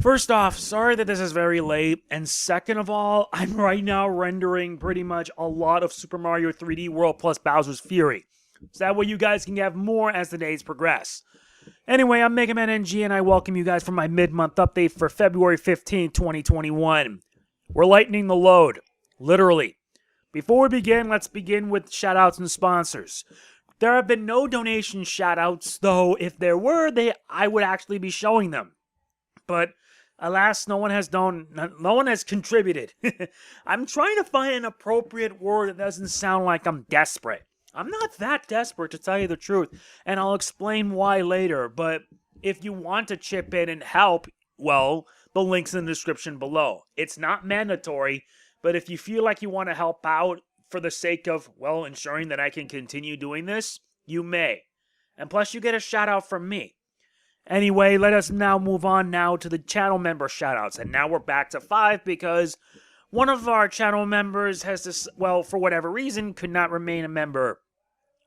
First off, sorry that this is very late, and second of all, I'm right now rendering pretty much a lot of Super Mario 3D World plus Bowser's Fury. So that way you guys can have more as the days progress. Anyway, I'm MegamanNG and I welcome you guys for my mid-month update for February 15, 2021. We're lightening the load. Literally. Before we begin, let's begin with shoutouts and sponsors. There have been no donation shoutouts, though if there were, I would actually be showing them. But alas, no one has contributed. I'm trying to find an appropriate word that doesn't sound like I'm desperate. I'm not that desperate, to tell you the truth, and I'll explain why later, but if you want to chip in and help, well, the link's in the description below. It's not mandatory, but if you feel like you want to help out for the sake of, well, ensuring that I can continue doing this, you may. And plus, you get a shout out from me. Anyway, let us now move on now to the channel member shoutouts. And now we're back to 5 because one of our channel members has this, well, for whatever reason, could not remain a member.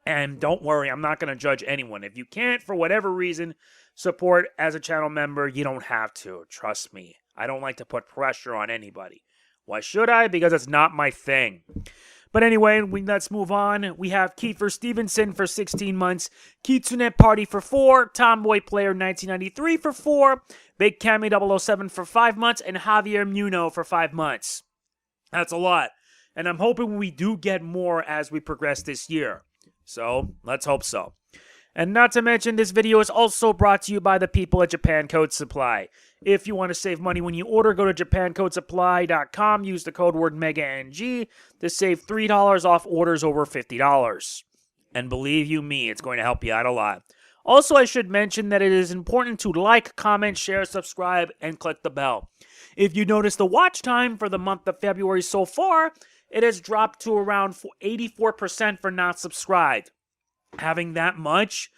And don't worry, I'm not going to judge anyone. If you can't, for whatever reason, support as a channel member, you don't have to. Trust me. I don't like to put pressure on anybody. Why should I? Because it's not my thing. But anyway, let's move on. We have Kiefer Stevenson for 16 months, Kitsune Party for 4, Tomboy Player 1993 for 4, Big Cammy 007 for 5 months, and Javier Munoz for 5 months. That's a lot. And I'm hoping we do get more as we progress this year. So, let's hope so. And not to mention, this video is also brought to you by the people at Japan Code Supply. If you want to save money when you order, go to japancodesupply.com, use the code word MegaNG to save $3 off orders over $50. And believe you me, it's going to help you out a lot. Also, I should mention that it is important to like, comment, share, subscribe, and click the bell. If you notice the watch time for the month of February so far, it has dropped to around 84% for not subscribed. Having that much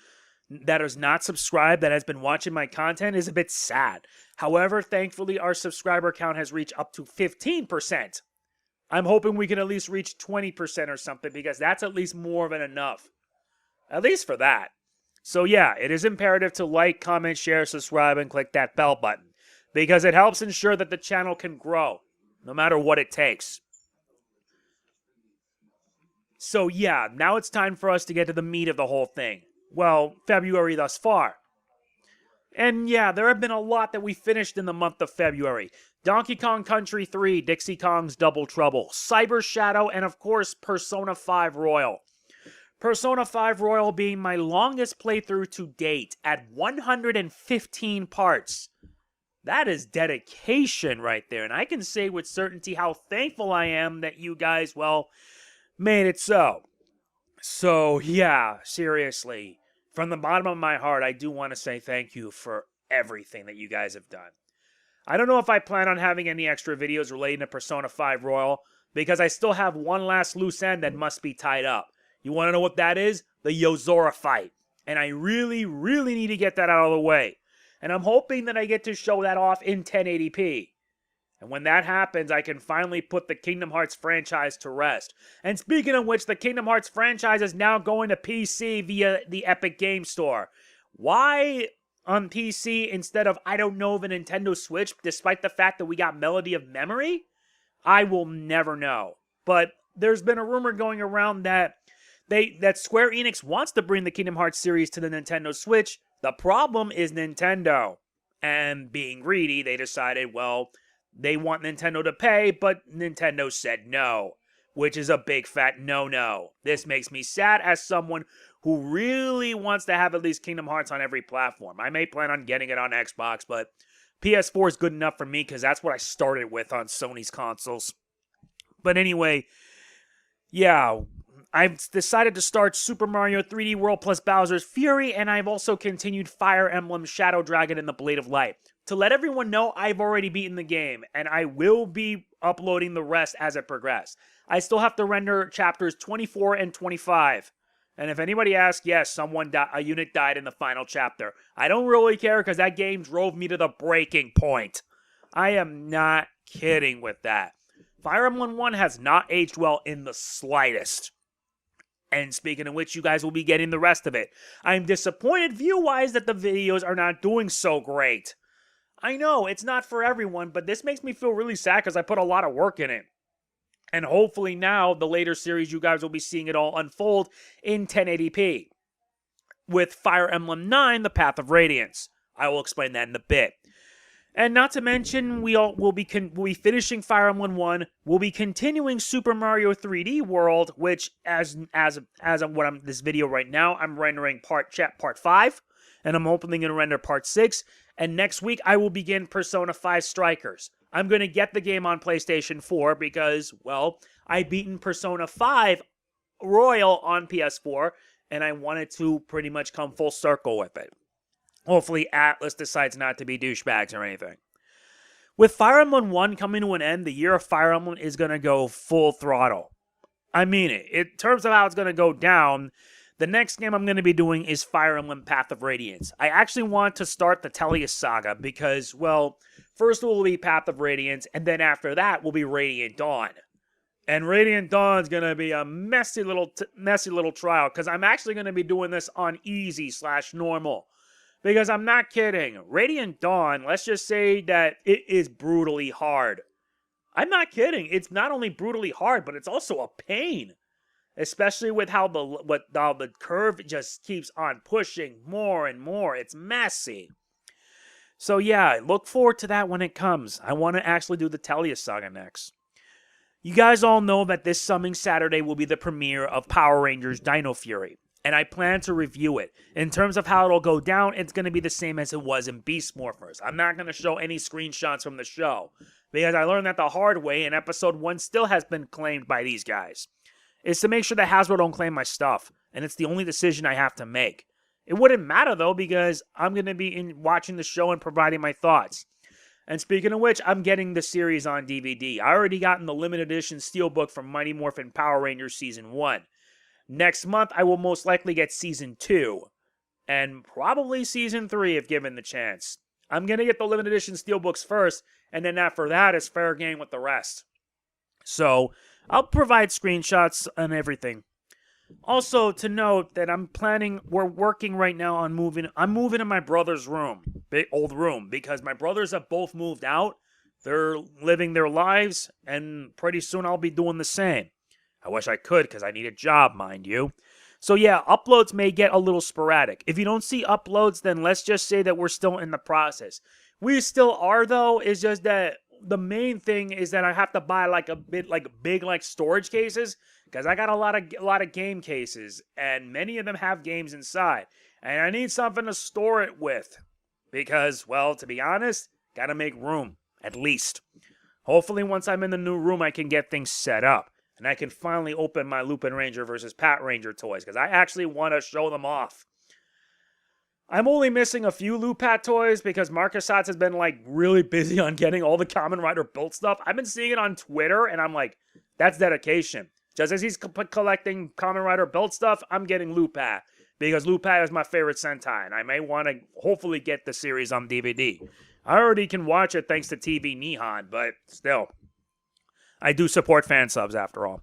that is not subscribed that has been watching my content is a bit sad. However, thankfully, our subscriber count has reached up to 15%. I'm hoping we can at least reach 20% or something because that's at least more than enough. At least for that. So yeah, it is imperative to like, comment, share, subscribe, and click that bell button because it helps ensure that the channel can grow no matter what it takes. So yeah, now it's time for us to get to the meat of the whole thing. Well, February thus far. And yeah, there have been a lot that we finished in the month of February. Donkey Kong Country 3, Dixie Kong's Double Trouble, Cyber Shadow, and of course, Persona 5 Royal. Persona 5 Royal being my longest playthrough to date at 115 parts. That is dedication right there, and I can say with certainty how thankful I am that you guys, well, made it so. So, yeah, seriously, from the bottom of my heart, I do want to say thank you for everything that you guys have done. I don't know if I plan on having any extra videos relating to Persona 5 Royal, because I still have one last loose end that must be tied up. You want to know what that is? The Yozora fight. And I really, really need to get that out of the way. And I'm hoping that I get to show that off in 1080p. And when that happens, I can finally put the Kingdom Hearts franchise to rest. And speaking of which, the Kingdom Hearts franchise is now going to PC via the Epic Game Store. Why on PC instead of, I don't know, the Nintendo Switch, despite the fact that we got Melody of Memory? I will never know. But there's been a rumor going around that Square Enix wants to bring the Kingdom Hearts series to the Nintendo Switch. The problem is Nintendo. And being greedy, they decided, well, they want Nintendo to pay, but Nintendo said no, which is a big fat no-no. This makes me sad as someone who really wants to have at least Kingdom Hearts on every platform. I may plan on getting it on Xbox, but PS4 is good enough for me because that's what I started with on Sony's consoles. But anyway, yeah, I've decided to start Super Mario 3D World plus Bowser's Fury, and I've also continued Fire Emblem Shadow Dragon and the Blade of Light. To let everyone know, I've already beaten the game, and I will be uploading the rest as it progresses. I still have to render chapters 24 and 25. And if anybody asks, yes, a unit died in the final chapter. I don't really care because that game drove me to the breaking point. I am not kidding with that. Fire Emblem 1 has not aged well in the slightest. And speaking of which, you guys will be getting the rest of it. I'm disappointed view-wise that the videos are not doing so great. I know, it's not for everyone, but this makes me feel really sad because I put a lot of work in it. And hopefully now, the later series, you guys will be seeing it all unfold in 1080p. With Fire Emblem 9, The Path of Radiance. I will explain that in a bit. And not to mention, we'll be finishing Fire Emblem 1. We'll be continuing Super Mario 3D World, which, as of what I'm this video right now, I'm rendering part 5, and I'm opening to render part 6. And next week, I will begin Persona 5 Strikers. I'm going to get the game on PlayStation 4 because, well, I beaten Persona 5 Royal on PS4, and I wanted to pretty much come full circle with it. Hopefully, Atlas decides not to be douchebags or anything. With Fire Emblem 1 coming to an end, the year of Fire Emblem is going to go full throttle. I mean it. In terms of how it's going to go down, the next game I'm going to be doing is Fire Emblem Path of Radiance. I actually want to start the Tellius Saga because, well, first it will be Path of Radiance, and then after that will be Radiant Dawn. And Radiant Dawn is going to be a messy little trial because I'm actually going to be doing this on easy/normal. Because I'm not kidding. Radiant Dawn, let's just say that it is brutally hard. I'm not kidding. It's not only brutally hard, but it's also a pain. Especially with how the curve just keeps on pushing more and more. It's messy. So yeah, look forward to that when it comes. I want to actually do the Tellius Saga next. You guys all know that this coming Saturday will be the premiere of Power Rangers Dino Fury. And I plan to review it. In terms of how it'll go down, it's going to be the same as it was in Beast Morphers. I'm not going to show any screenshots from the show. Because I learned that the hard way, and Episode 1 still has been claimed by these guys. It's to make sure that Hasbro don't claim my stuff. And it's the only decision I have to make. It wouldn't matter, though, because I'm going to be watching the show and providing my thoughts. And speaking of which, I'm getting the series on DVD. I already gotten the limited edition steelbook from Mighty Morphin Power Rangers Season 1. Next month, I will most likely get Season 2. And probably Season 3 if given the chance. I'm going to get the limited edition steelbooks first, and then after that, it's fair game with the rest. So, I'll provide screenshots and everything. Also, to note that we're working right now on I'm moving to my brother's room, old room, because my brothers have both moved out. They're living their lives, and pretty soon I'll be doing the same. I wish I could, because I need a job, mind you. So yeah, uploads may get a little sporadic. If you don't see uploads, then let's just say that we're still in the process. We still are, though. It's just that the main thing is that I have to buy big storage cases, because I got a lot of game cases, and many of them have games inside. And I need something to store it with, because, well, to be honest, gotta make room, at least. Hopefully once I'm in the new room, I can get things set up. And I can finally open my Lupin Ranger versus Pat Ranger toys, because I actually want to show them off. I'm only missing a few Lupat toys, because Marcus Satz has been, really busy on getting all the Kamen Rider built stuff. I've been seeing it on Twitter, and I'm like, that's dedication. Just as he's collecting Kamen Rider built stuff, I'm getting Lupat, because Lupat is my favorite Sentai, and I may want to hopefully get the series on DVD. I already can watch it thanks to TV Nihon, but still. I do support fan subs, after all.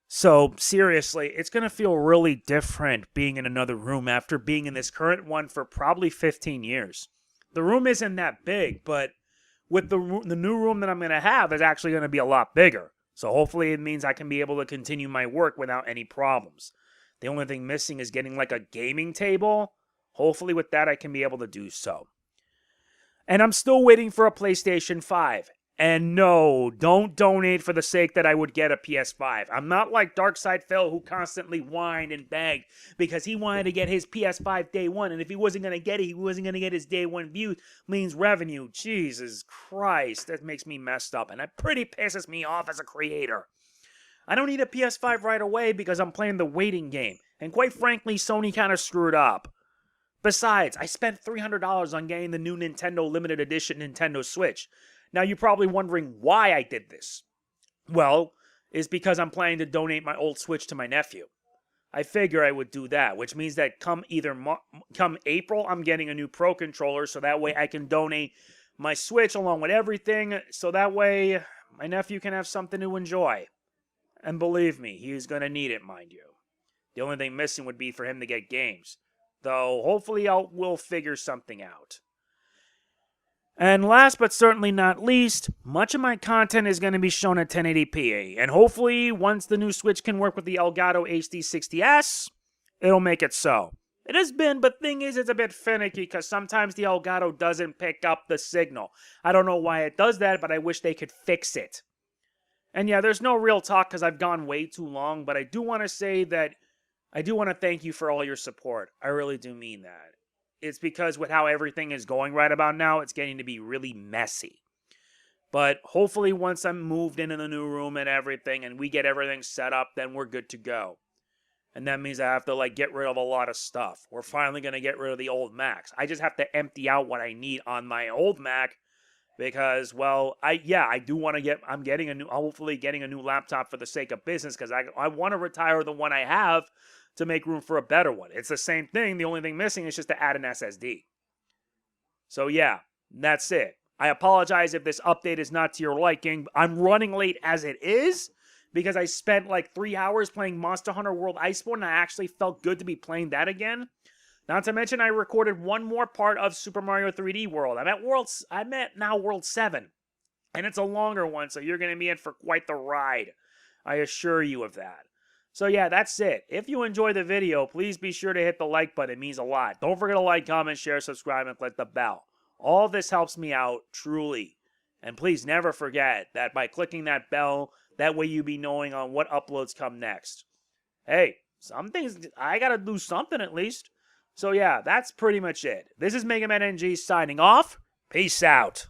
So, seriously, it's going to feel really different being in another room after being in this current one for probably 15 years. The room isn't that big, but with the new room that I'm going to have is actually going to be a lot bigger. So hopefully it means I can be able to continue my work without any problems. The only thing missing is getting a gaming table. Hopefully with that I can be able to do so. And I'm still waiting for a PlayStation 5. And no, don't donate for the sake that I would get a PS5. I'm not like Darkside Phil, who constantly whined and begged because he wanted to get his PS5 day one. And if he wasn't going to get it, he wasn't going to get his day one views, means revenue. Jesus Christ, that makes me messed up. And that pretty pisses me off as a creator. I don't need a PS5 right away because I'm playing the waiting game. And quite frankly, Sony kind of screwed up. Besides, I spent $300 on getting the new Nintendo Limited Edition Nintendo Switch. Now, you're probably wondering why I did this. Well, it's because I'm planning to donate my old Switch to my nephew. I figure I would do that, which means that come April, I'm getting a new Pro Controller, so that way I can donate my Switch along with everything, so that way my nephew can have something to enjoy. And believe me, he's going to need it, mind you. The only thing missing would be for him to get games. Though, hopefully we'll figure something out. And last but certainly not least, much of my content is going to be shown at 1080p. And hopefully, once the new Switch can work with the Elgato HD60S, it'll make it so. It has been, but thing is, it's a bit finicky because sometimes the Elgato doesn't pick up the signal. I don't know why it does that, but I wish they could fix it. And yeah, there's no real talk because I've gone way too long, but I do want to say that I do want to thank you for all your support. I really do mean that. It's because with how everything is going right about now, it's getting to be really messy. But hopefully once I'm moved into the new room and everything and we get everything set up, then we're good to go. And that means I have to get rid of a lot of stuff. We're finally going to get rid of the old Macs. I just have to empty out what I need on my old Mac because, well, I'm hopefully getting a new laptop for the sake of business because I want to retire the one I have to make room for a better one. It's the same thing. The only thing missing is just to add an SSD. So yeah, that's it. I apologize if this update is not to your liking. I'm running late as it is because I spent 3 hours playing Monster Hunter World Iceborne and I actually felt good to be playing that again. Not to mention I recorded one more part of Super Mario 3D World. I'm at now World 7. And it's a longer one, so you're going to be in for quite the ride. I assure you of that. So yeah, that's it. If you enjoyed the video, please be sure to hit the like button. It means a lot. Don't forget to like, comment, share, subscribe, and click the bell. All this helps me out, truly. And please never forget that by clicking that bell, that way you be knowing on what uploads come next. Hey, some things, I gotta do something at least. So yeah, that's pretty much it. This is MegamanNG signing off. Peace out.